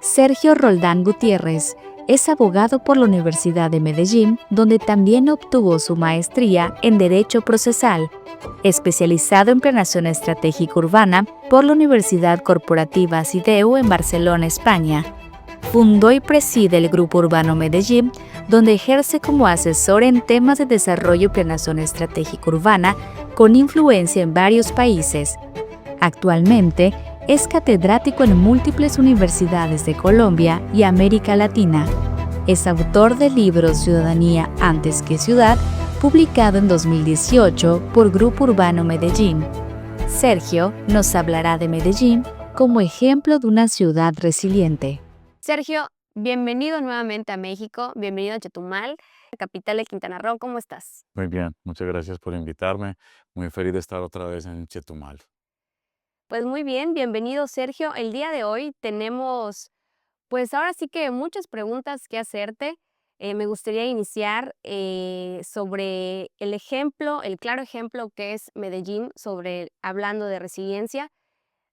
Sergio Roldán Gutiérrez es abogado por la Universidad de Medellín, donde también obtuvo su maestría en Derecho Procesal, especializado en planeación estratégica urbana por la Universidad Corporativa CIDEU en Barcelona, España. Fundó y preside el Grupo Urbano Medellín, donde ejerce como asesor en temas de desarrollo y planeación estratégica urbana con influencia en varios países. Actualmente, es catedrático en múltiples universidades de Colombia y América Latina. Es autor del libro Ciudadanía antes que ciudad, publicado en 2018 por Grupo Urbano Medellín. Sergio nos hablará de Medellín como ejemplo de una ciudad resiliente. Sergio, bienvenido nuevamente a México, bienvenido a Chetumal, capital de Quintana Roo. ¿Cómo estás? Muy bien, muchas gracias por invitarme. Muy feliz de estar otra vez en Chetumal. Pues muy bien, bienvenido Sergio. El día de hoy tenemos, pues ahora sí que muchas preguntas que hacerte. Me gustaría iniciar sobre el ejemplo, el claro ejemplo que es Medellín, hablando de resiliencia.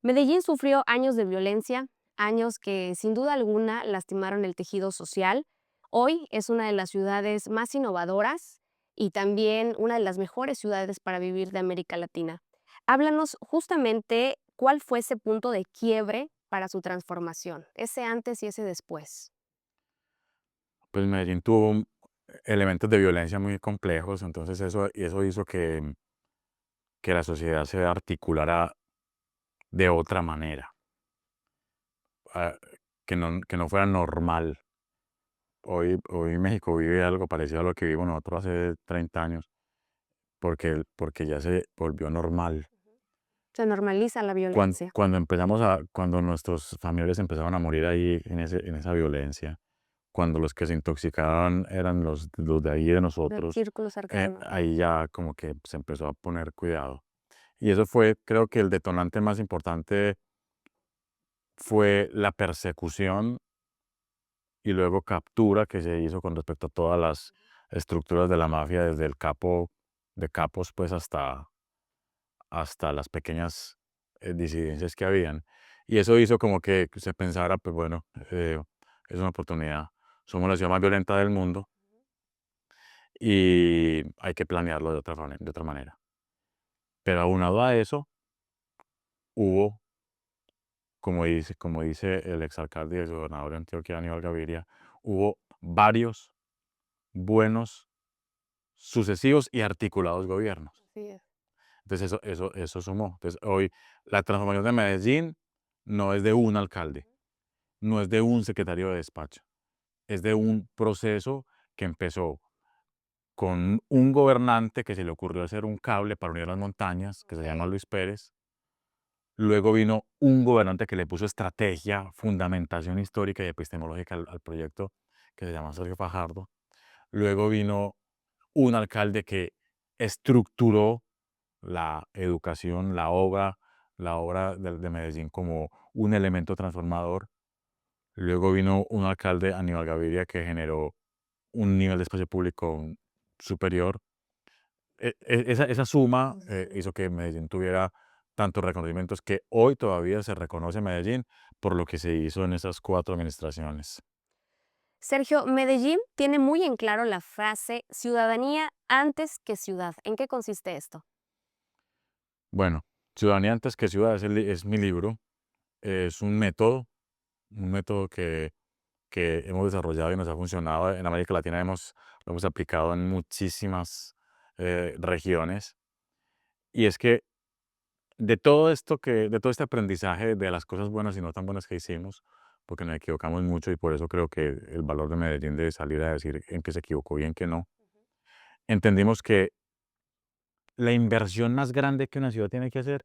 Medellín sufrió años de violencia, años que sin duda alguna lastimaron el tejido social. Hoy es una de las ciudades más innovadoras y también una de las mejores ciudades para vivir de América Latina. Háblanos justamente cuál fue ese punto de quiebre para su transformación, ese antes y ese después. Pues Medellín tuvo elementos de violencia muy complejos, entonces eso hizo que la sociedad se articulara de otra manera, ah, que no fuera normal. Hoy México vive algo parecido a lo que vivimos nosotros hace 30 años, porque ya se volvió normal. Se normaliza la violencia. Cuando nuestros familiares empezaron a morir ahí en esa violencia, cuando los que se intoxicaban eran los de ahí de Del nosotros, círculo cercano. ahí ya como que se empezó a poner cuidado. Y eso fue, creo que el detonante más importante fue la persecución y luego captura que se hizo con respecto a todas las estructuras de la mafia, desde el capo de capos pues hasta las pequeñas disidencias que habían. Y eso hizo como que se pensara, pues bueno, es una oportunidad. Somos la ciudad más violenta del mundo y hay que planearlo de otra manera. Pero aunado a eso, hubo, como dice el exalcalde y el gobernador de Antioquia, Aníbal Gaviria, hubo varios buenos, sucesivos y articulados gobiernos. Así es. Entonces eso sumó. Entonces hoy la transformación de Medellín no es de un alcalde, no es de un secretario de despacho, es de un proceso que empezó con un gobernante que se le ocurrió hacer un cable para unir las montañas, que se llama Luis Pérez. Luego vino un gobernante que le puso estrategia, fundamentación histórica y epistemológica al proyecto, que se llama Sergio Fajardo. Luego vino un alcalde que estructuró la educación, la obra de Medellín como un elemento transformador. Luego vino un alcalde, Aníbal Gaviria, que generó un nivel de espacio público superior. Esa suma hizo que Medellín tuviera tantos reconocimientos que hoy todavía se reconoce Medellín por lo que se hizo en esas 4 administraciones. Sergio, Medellín tiene muy en claro la frase ciudadanía antes que ciudad. ¿En qué consiste esto? Bueno, Ciudadanía antes que ciudad es mi libro. Es un método que hemos desarrollado y nos ha funcionado. En América Latina lo hemos aplicado en muchísimas regiones. Y es que de todo este aprendizaje de las cosas buenas y no tan buenas que hicimos, porque nos equivocamos mucho y por eso creo que el valor de Medellín debe salir a decir en qué se equivocó y en qué no, entendimos que la inversión más grande que una ciudad tiene que hacer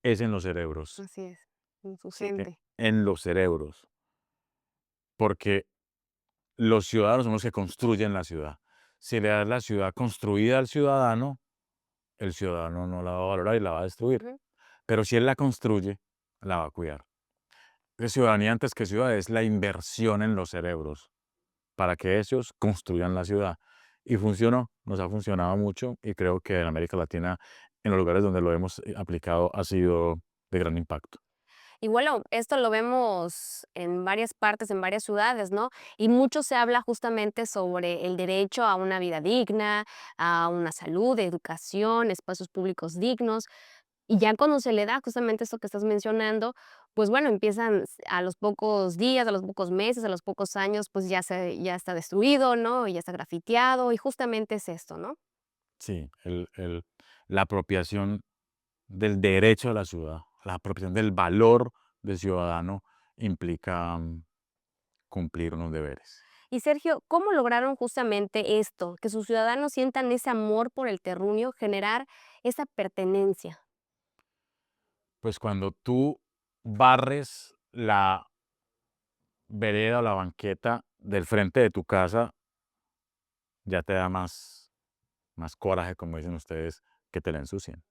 es en los cerebros, Así es, en su ¿sí? gente. En los cerebros, porque los ciudadanos son los que construyen la ciudad. Si le das la ciudad construida al ciudadano, el ciudadano no la va a valorar y la va a destruir. Ujú. Pero si él la construye, la va a cuidar. Entonces, ciudadanía antes que ciudad es la inversión en los cerebros para que ellos construyan la ciudad. Y funcionó, nos ha funcionado mucho y creo que en América Latina, en los lugares donde lo hemos aplicado, ha sido de gran impacto. Y bueno, esto lo vemos en varias partes, en varias ciudades, ¿no? Y mucho se habla justamente sobre el derecho a una vida digna, a una salud, educación, espacios públicos dignos. Y ya cuando se le da justamente esto que estás mencionando, pues bueno, empiezan a los pocos días, a los pocos meses, a los pocos años, pues ya está destruido, ¿no? Ya está grafiteado y justamente es esto, ¿no? Sí, la apropiación del derecho a la ciudad, la apropiación del valor del ciudadano implica cumplir unos deberes. Y Sergio, ¿cómo lograron justamente esto? Que sus ciudadanos sientan ese amor por el terruño, generar esa pertenencia. Pues cuando tú barres la vereda o la banqueta del frente de tu casa, ya te da más coraje, como dicen ustedes, que te la ensucien.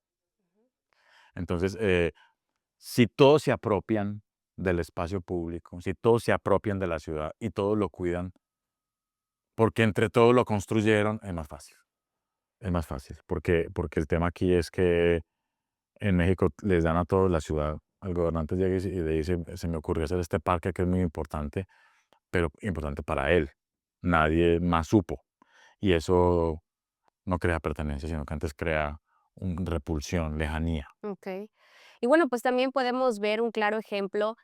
Entonces, si todos se apropian del espacio público, si todos se apropian de la ciudad y todos lo cuidan, porque entre todos lo construyeron, es más fácil. Es más fácil, porque el tema aquí es que en México les dan a todos la ciudad. El gobernante llega y le dice, se me ocurrió hacer este parque que es muy importante, pero importante para él. Nadie más supo. Y eso no crea pertenencia, sino que antes crea repulsión, lejanía. Okey. Y bueno, pues también podemos ver un claro ejemplo,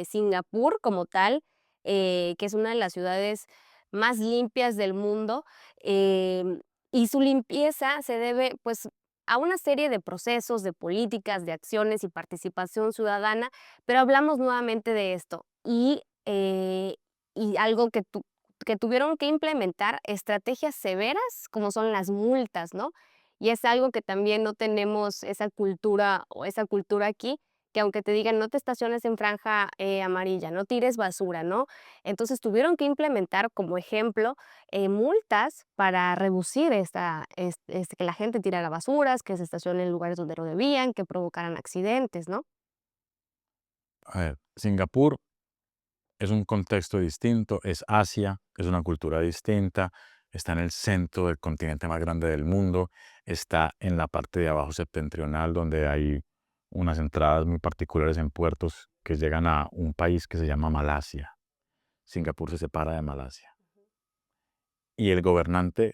Singapur como tal, que es una de las ciudades más limpias del mundo, y su limpieza se debe, pues, a una serie de procesos, de políticas, de acciones y participación ciudadana, pero hablamos nuevamente de esto. Y algo que tuvieron que implementar estrategias severas, como son las multas, ¿no? Y es algo que también no tenemos esa cultura aquí, que aunque te digan: "No te estaciones en franja, amarilla, no tires basura", ¿no? Entonces, tuvieron que implementar como ejemplo, multas para reducir que la gente tirara basuras, que se estacione en lugares donde no debían, que provocaran accidentes, ¿no? A ver, Singapur es un contexto distinto, es Asia, es una cultura distinta, está en el centro del continente más grande del mundo, está en la parte de abajo septentrional donde hay unas entradas muy particulares en puertos que llegan a un país que se llama Malasia. Singapur se separa de Malasia. Y el gobernante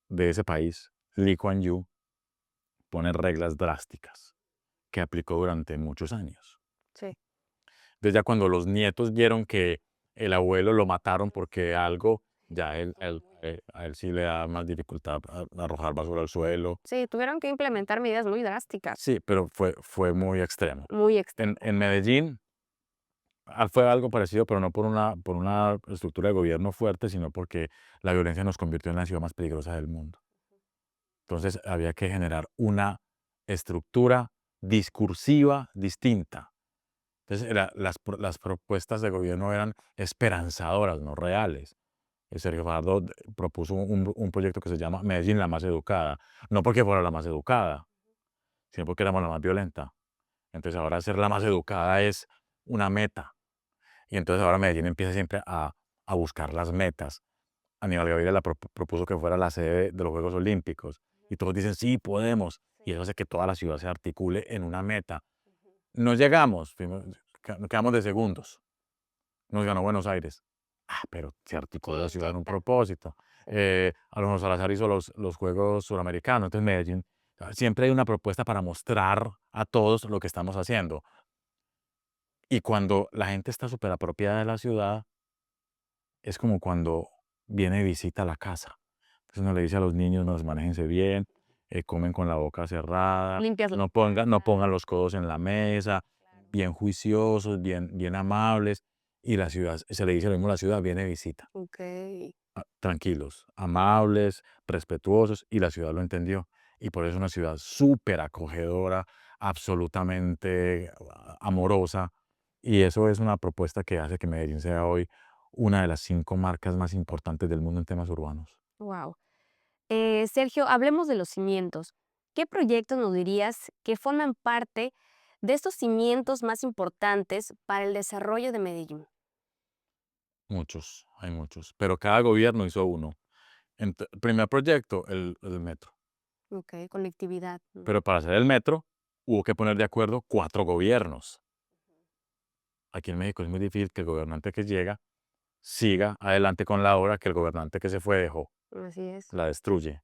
de ese país, Lee Kuan Yew, pone reglas drásticas que aplicó durante muchos años. Sí. Entonces ya cuando los nietos vieron que el abuelo lo mataron porque algo, ya a él sí le da más dificultad a arrojar basura al suelo. Sí, tuvieron que implementar medidas muy drásticas, Sí, pero fue muy extremo. muy En Medellín fue algo parecido, pero no por una estructura de gobierno fuerte, sino porque la violencia nos convirtió en la ciudad más peligrosa del mundo. Entonces había que generar una estructura discursiva distinta. Entonces las propuestas de gobierno eran esperanzadoras, no reales. Sergio Fajardo propuso un proyecto que se llama Medellín la más educada, no porque fuera la más educada, sino porque éramos la más violenta. Entonces ahora ser la más educada es una meta. Y entonces ahora Medellín empieza siempre a buscar las metas. Aníbal Gaviria propuso que fuera la sede de los Juegos Olímpicos. Y todos dicen, sí, podemos. Y eso hace que toda la ciudad se articule en una meta. No llegamos, quedamos de segundos. Nos ganó Buenos Aires. Pero se articuló la Sí, ciudad en un total. propósito. Alonso Salazar hizo los Juegos Suramericanos. Entonces Medellín, siempre hay una propuesta para mostrar a todos lo que estamos haciendo. Y cuando la gente está súper apropiada de la ciudad, es como cuando viene visita a la casa. Entonces uno le dice a los niños, no, manéjense bien, comen con la boca cerrada, Limpias la no casa. pongan los codos en la mesa, bien juiciosos, bien amables. Y la ciudad, se le dice lo mismo a la ciudad, viene visita. Okey. Tranquilos, amables, respetuosos, y la ciudad lo entendió. Y por eso es una ciudad súper acogedora, absolutamente amorosa. Y eso es una propuesta que hace que Medellín sea hoy una de las 5 marcas más importantes del mundo en temas urbanos. Guau. Sergio, hablemos de los cimientos. ¿Qué proyectos nos dirías que forman parte de estos cimientos más importantes para el desarrollo de Medellín? Muchos, hay muchos, pero cada gobierno hizo uno. El primer proyecto, el metro. Okey, conectividad. Pero para hacer el metro hubo que poner de acuerdo 4 gobiernos. aquí en México es muy difícil que el gobernante que llega siga adelante con la obra que el gobernante que se fue dejó, Así es. la destruye.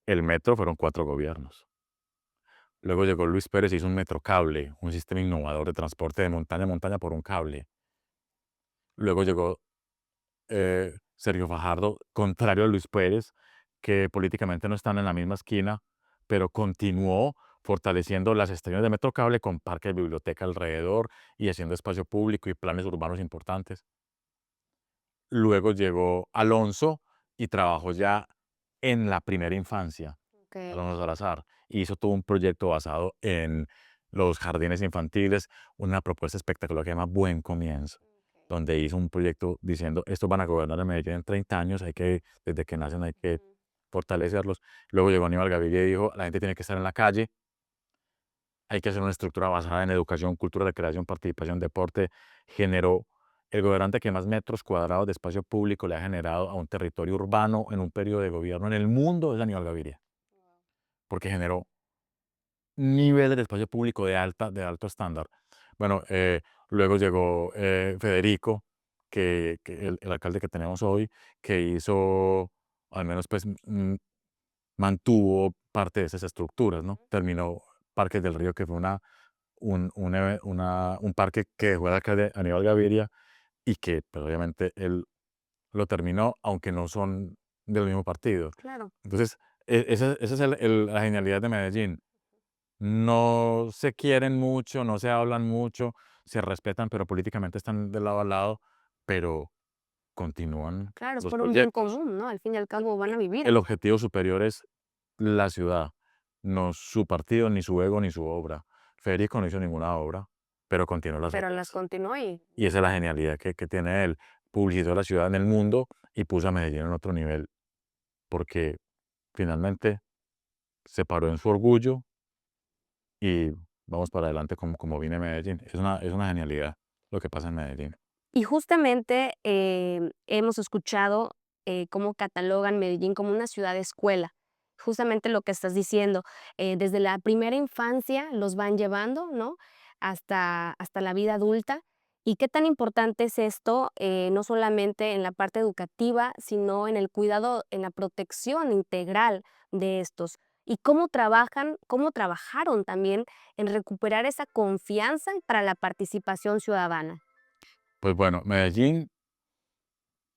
El metro fueron 4 gobiernos. Luego llegó Luis Pérez y hizo un metrocable, un sistema innovador de transporte de montaña a montaña por un cable. Luego llegó Sergio Fajardo, contrario a Luis Pérez, que políticamente no están en la misma esquina, pero continuó fortaleciendo las estaciones de Metrocable con parques de biblioteca alrededor y haciendo espacio público y planes urbanos importantes. Luego llegó Alonso y trabajó ya en la primera infancia, Okey. Alonso Salazar, y hizo todo un proyecto basado en los jardines infantiles, una propuesta espectacular que se llama Buen Comienzo, donde hizo un proyecto diciendo, estos van a gobernar en Medellín en 30 años, desde que nacen hay que Ujú. fortalecerlos. Luego llegó Aníbal Gaviria y dijo, la gente tiene que estar en la calle, hay que hacer una estructura basada en educación, cultura, recreación, participación, deporte. Generó el gobernante que más metros cuadrados de espacio público le ha generado a un territorio urbano en un periodo de gobierno en el mundo es Aníbal Gaviria, porque generó niveles de espacio público de alto estándar. Bueno, luego llegó Federico, que el alcalde que tenemos hoy, que hizo, al menos pues mantuvo parte de esas estructuras, ¿no? Terminó Parques del Río, que fue un parque que dejó el alcalde Aníbal Gaviria y que pues, obviamente él lo terminó, aunque no son del mismo partido. Claro. Entonces, esa es la genialidad de Medellín. No se quieren mucho, no se hablan mucho, se respetan, pero políticamente están de lado a lado, pero continúan Claro, es los por un bien proyectos. común, ¿no? Al fin y al cabo van a vivir El ahí, objetivo superior es la ciudad, no su partido, ni su ego, ni su obra. Federico no hizo ninguna obra, pero continuó las pero las otras. continuó y Y esa es la genialidad que tiene él. Publicitó la ciudad en el mundo y puso a Medellín en otro nivel, porque finalmente se paró en su orgullo y vamos para adelante como viene Medellín. Es una genialidad lo que pasa en Medellín. y justamente, hemos escuchado, cómo catalogan Medellín como una ciudad escuela. Justamente lo que estás diciendo, desde la primera infancia los van llevando, ¿no? Hasta la vida adulta. ¿Y qué tan importante es esto, no solamente en la parte educativa, sino en el cuidado, en la protección integral de estos? ¿Y cómo trabajaron también en recuperar esa confianza para la participación ciudadana? Pues bueno, Medellín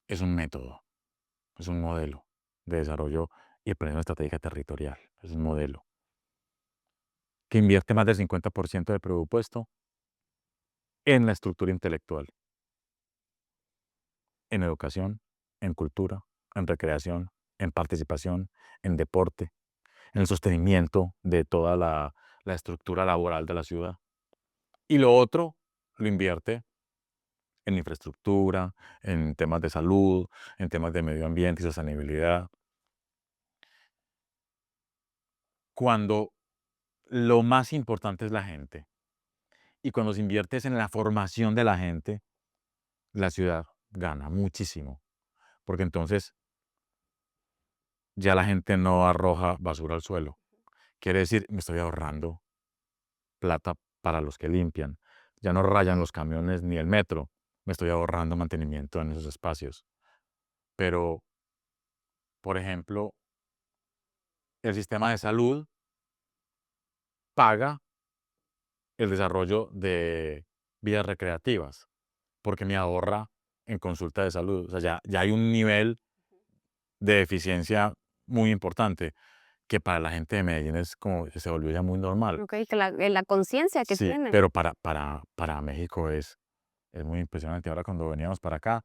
es un método, es un modelo de desarrollo y planeación estratégica territorial. Es un modelo que invierte más del 50% del presupuesto en la estructura intelectual, en educación, en cultura, en recreación, en participación, en deporte, en el sostenimiento de toda la estructura laboral de la ciudad. Y lo otro lo invierte en infraestructura, en temas de salud, en temas de medio ambiente y sostenibilidad. Cuando lo más importante es la gente y cuando se invierte es en la formación de la gente, la ciudad gana muchísimo, porque entonces ya la gente no arroja basura al suelo. Quiere decir, me estoy ahorrando plata para los que limpian. Ya no rayan los camiones ni el metro. Me estoy ahorrando mantenimiento en esos espacios. Pero, por ejemplo, el sistema de salud paga el desarrollo de vías recreativas, porque me ahorra en consulta de salud. O sea, ya hay un nivel de eficiencia muy importante que para la gente de Medellín es como se volvió ya muy normal. Okey, que la conciencia que Sí, tienen. pero para México es muy impresionante. Ahora cuando veníamos para acá,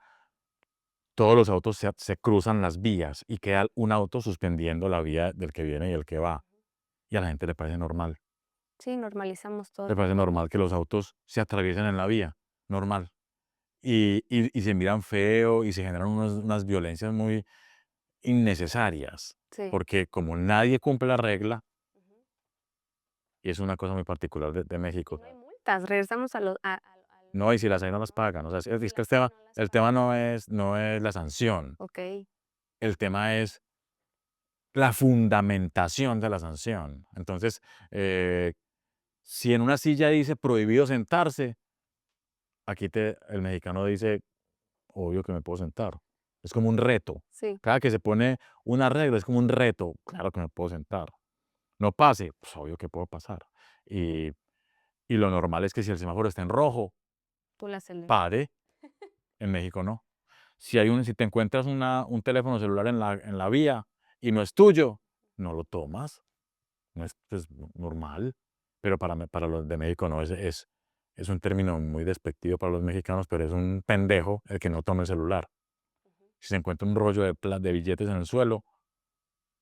todos los autos se cruzan las vías y queda un auto suspendiendo la vía del que viene y el que va. Y a la gente le parece normal. Sí, normalizamos todo. Le parece normal que los autos se atraviesen en la vía, normal. Y se miran feo y se generan unas violencias muy innecesarias, Sí. porque como nadie cumple la regla, y es una cosa muy particular de Y México, no hay multas, regresamos a lo a al no, y si las hay no las ¿no? pagan. O sea, Y es que las hay, no las el tema pagan. no es la sanción, Okey. el tema es la fundamentación de la sanción. Entonces, si en una silla dice prohibido sentarse, aquí el mexicano dice, obvio que me puedo sentar. Es como un reto. Sí, Cada que se pone una regla es como un reto. Claro que me puedo sentar. No pase, pues obvio que puedo pasar. Y, y lo normal es que si el semáforo está en rojo, tú la aceleras. pare. En México no. Si te encuentras un teléfono celular en la vía y no es tuyo, no lo tomas. No es pues, normal. Pero para los de México no, es un término muy despectivo para los mexicanos, pero es un pendejo el que no toma el celular. Si se encuentra un rollo de billetes en el suelo,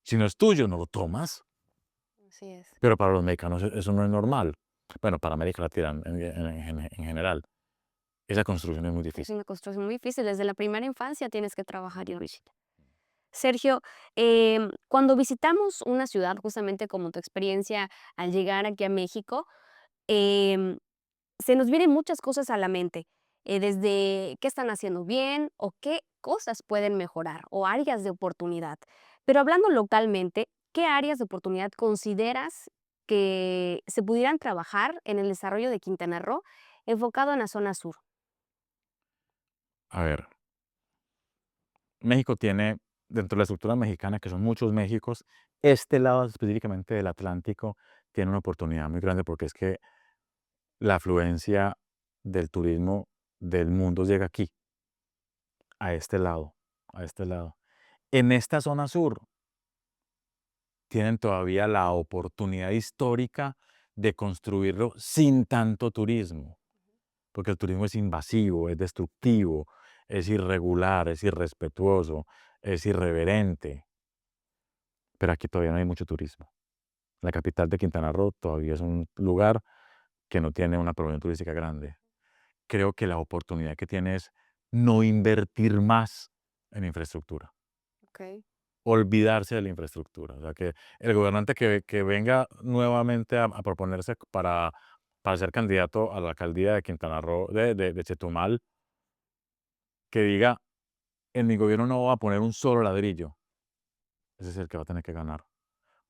si no es tuyo, no lo tomas. Así es. Pero para los mexicanos eso no es normal. Bueno, para América Latina en general. Esa construcción es muy Es difícil. una construcción muy difícil. Desde la primera infancia tienes que trabajar y visita. Sergio, cuando visitamos una ciudad, justamente como tu experiencia al llegar aquí a México, em, se nos vienen muchas cosas a la mente, desde qué están haciendo bien o qué cosas pueden mejorar o áreas de oportunidad. Pero hablando localmente, ¿qué áreas de oportunidad consideras que se pudieran trabajar en el desarrollo de Quintana Roo enfocado en la zona sur? A ver, México tiene, dentro de la estructura mexicana, que son muchos Méxicos, este lado específicamente del Atlántico tiene una oportunidad muy grande porque es que la afluencia del turismo del mundo llega aquí, a este lado, a este lado. En esta zona sur tienen todavía la oportunidad histórica de construirlo sin tanto turismo, porque el turismo es invasivo, es destructivo, es irregular, es irrespetuoso, es irreverente, pero aquí todavía no hay mucho turismo. La capital de Quintana Roo todavía es un lugar que no tiene una población turística grande. Creo que la oportunidad que tiene es no invertir más en infraestructura, Ok. olvidarse de la infraestructura. O sea, que el gobernante que venga nuevamente a proponerse para ser candidato a la alcaldía de Quintana Roo, de Chetumal, que diga, en mi gobierno no voy a poner un solo ladrillo. Ese es el que va a tener que ganar.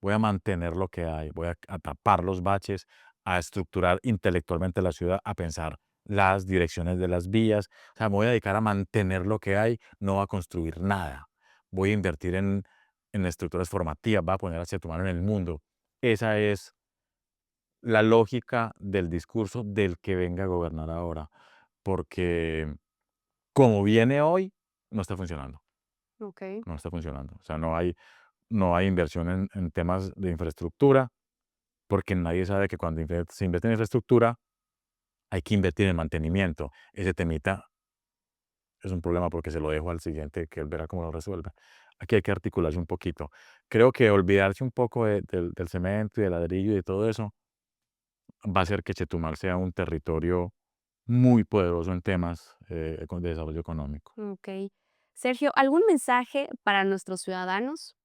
Voy a mantener lo que hay, voy a tapar los baches, a estructurar intelectualmente la ciudad, a pensar las direcciones de las vías. O sea, me voy a dedicar a mantener lo que hay, no a construir nada. Voy a invertir en estructuras formativas, voy a poner a Chetumal en el mundo. Esa es la lógica del discurso del que venga a gobernar ahora, porque como viene hoy, no está funcionando, Ok. no está funcionando. O sea, no hay inversión en temas de infraestructura, porque nadie sabe que cuando se invierte en infraestructura, hay que invertir en mantenimiento. Ese temita es un problema porque se lo dejo al siguiente, que él verá cómo lo resuelve. Aquí hay que articularse un poquito. Creo que olvidarse un poco del cemento y del ladrillo y de todo eso va a hacer que Chetumal sea un territorio muy poderoso en temas de desarrollo económico. Ok. Sergio, ¿algún mensaje para nuestros ciudadanos?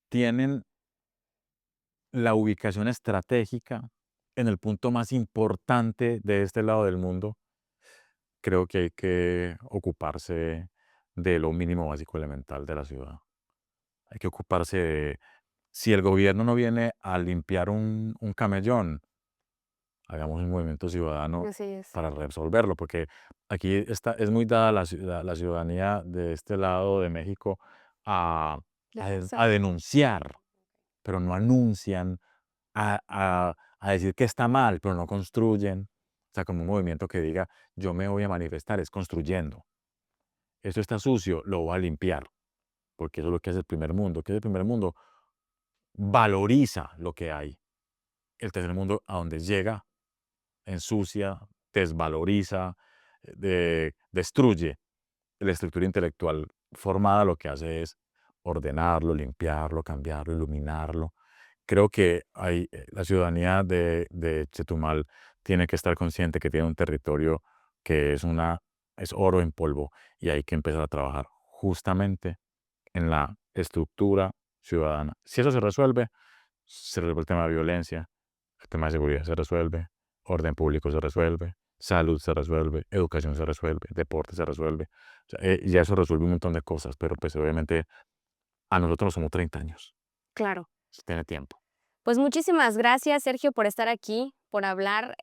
Tienen la ubicación estratégica en el punto más importante de este lado del mundo. Creo que hay que ocuparse de lo mínimo básico elemental de la ciudad. Hay que ocuparse de, si el gobierno no viene a limpiar un camellón, hagamos un movimiento ciudadano Así es. para resolverlo, porque aquí es muy dada la ciudadanía de este lado de México a, De a forzar. denunciar, pero no anuncian, a decir que está mal, pero no construyen. O sea, como un movimiento que diga, yo me voy a manifestar, es construyendo. Esto está sucio, lo voy a limpiar, porque eso es lo que hace el primer mundo. ¿Qué es el primer mundo? Valoriza lo que hay. El tercer mundo, a donde llega, ensucia, desvaloriza, destruye. La estructura intelectual formada lo que hace es ordenarlo, limpiarlo, cambiarlo, iluminarlo. Creo que la ciudadanía de Chetumal tiene que estar consciente que tiene un territorio que es oro en polvo y hay que empezar a trabajar justamente en la estructura ciudadana. Si eso se resuelve el tema de violencia, el tema de seguridad se resuelve, orden público se resuelve, salud se resuelve, educación se resuelve, deporte se resuelve. O sea, ya eso resuelve un montón de cosas, pero pues obviamente a nosotros nos somos 30 años. Claro. Tiene tiempo. Pues muchísimas gracias, Sergio, por estar aquí, por hablar,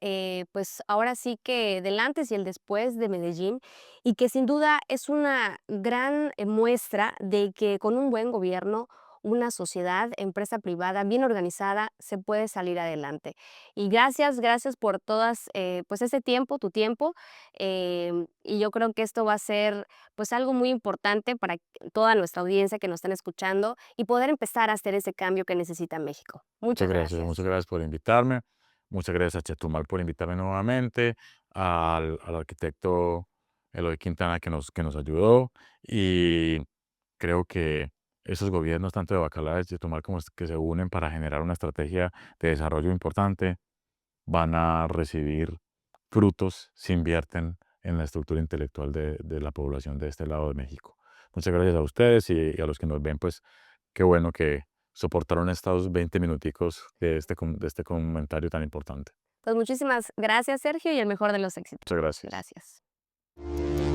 pues ahora sí que del antes y el después de Medellín, y que sin duda es una gran muestra de que con un buen gobierno, una sociedad, empresa privada bien organizada, se puede salir adelante. Y gracias por todas, pues ese tiempo, tu tiempo, y yo creo que esto va a ser pues algo muy importante para toda nuestra audiencia que nos están escuchando y poder empezar a hacer ese cambio que necesita México. Muchas gracias. Muchas gracias por invitarme. Muchas gracias a Chetumal por invitarme nuevamente, al arquitecto Eloy Quintana que nos ayudó y creo que esos gobiernos, tanto de Bacalar y de Chetumal, como que se unen para generar una estrategia de desarrollo importante, van a recibir frutos si invierten en la estructura intelectual de la población de este lado de México. Muchas gracias a ustedes y a los que nos ven, pues qué bueno que soportaron estos 20 minuticos de este comentario tan importante. Pues muchísimas gracias, Sergio, y el mejor de los éxitos. Muchas gracias. Gracias.